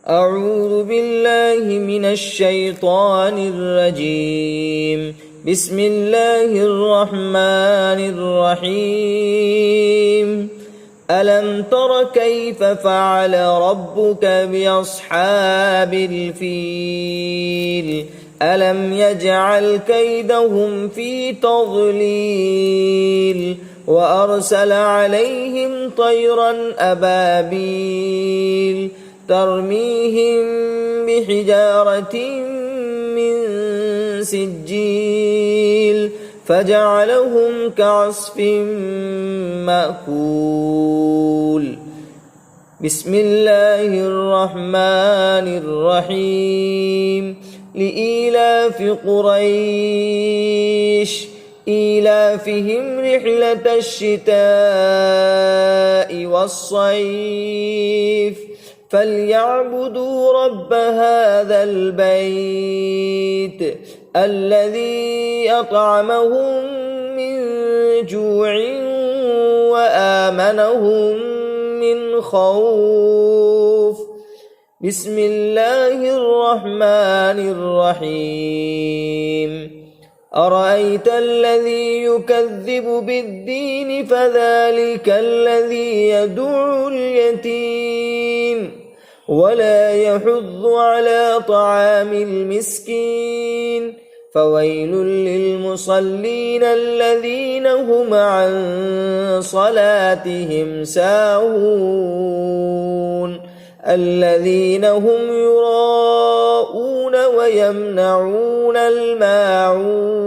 أعوذ بالله من الشيطان الرجيم. بسم الله الرحمن الرحيم. ألم تر كيف فعل ربك بأصحاب الفيل ألم يجعل كيدهم في تضليل وأرسل عليهم طيرا أبابيل ترميهم بحجارة من سجيل فجعلهم كعصف مأكول. بسم الله الرحمن الرحيم. لإيلاف قريش إيلافهم رحلة الشتاء والصيف فليعبدوا رب هذا البيت الذي أطعمهم من جوع وآمنهم من خوف. بسم الله الرحمن الرحيم. أرأيت الذي يكذب بالدين فذلك الذي يدعو اليتيم ولا يحض على طعام المسكين فويل للمصلين الذين هم عن صلاتهم ساهون الذين هم يراءون ويمنعون الماعون.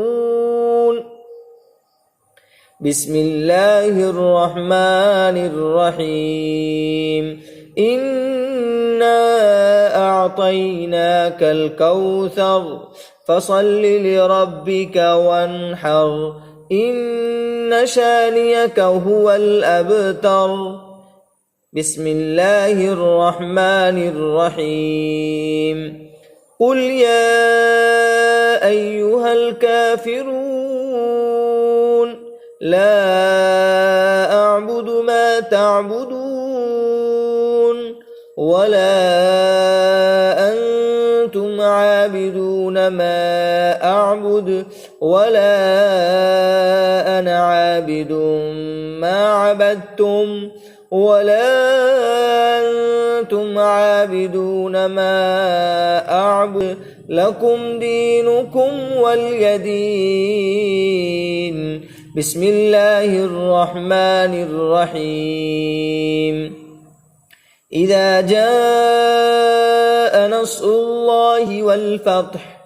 بسم الله الرحمن الرحيم. إنا أعطيناك الكوثر فصل لربك وانحر إن شانئك هو الأبتر. بسم الله الرحمن الرحيم. قل يا أيها الكافرون لا أعبد ما تعبدون ولا أنتم عابدون ما أعبد ولا أنا عابد ما عبدتم ولا أنتم عابدون ما أعبد لكم دينكم ولي دين. بسم الله الرحمن الرحيم. إذا جاء نصر الله والفتح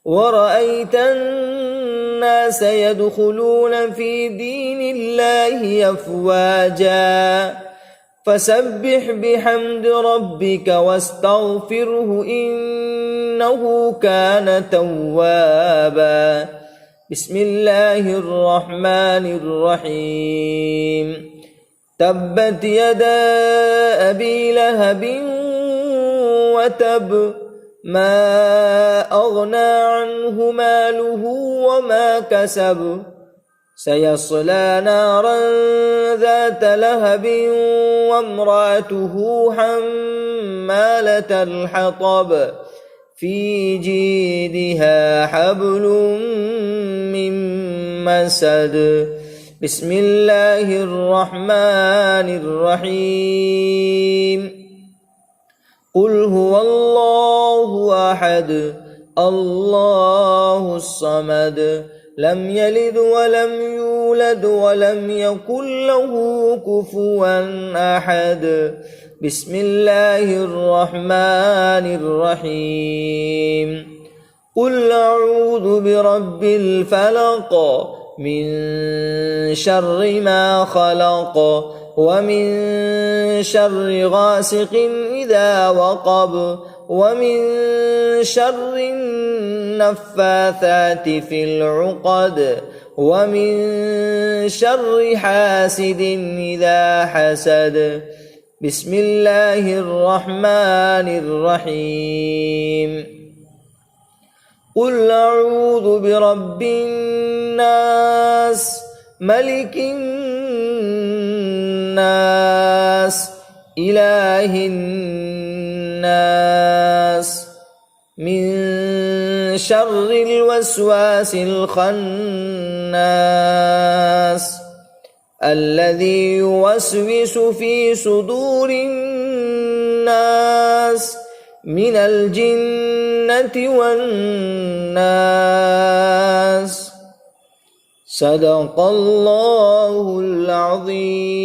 ورأيت الناس يدخلون في دين الله أفواجا فسبح بحمد ربك واستغفره إنه كان توابا. بسم الله الرحمن الرحيم. تبت يدا أبي لهب وتب ما أغنى عنه ماله وما كسب سيصلى نارا ذات لهب وامرأته حمالة الحطب في جيدها حبل من مسد. بسم الله الرحمن الرحيم. قل هو الله أحد الله الصمد لم يلد ولم يولد ولم يكن له كفوا أحد. بسم الله الرحمن الرحيم. قل أعوذ برب الفلق من شر ما خلق ومن شر غاسق إذا وقب ومن شر النفاثات في العقد ومن شر حاسد إذا حسد. بسم الله الرحمن الرحيم. قل أعوذ برب الناس ملك الناس إله الناس الناس من شر الوسواس الخناس الذي يوسوس في صدور الناس من الجنة والناس. صدق الله العظيم.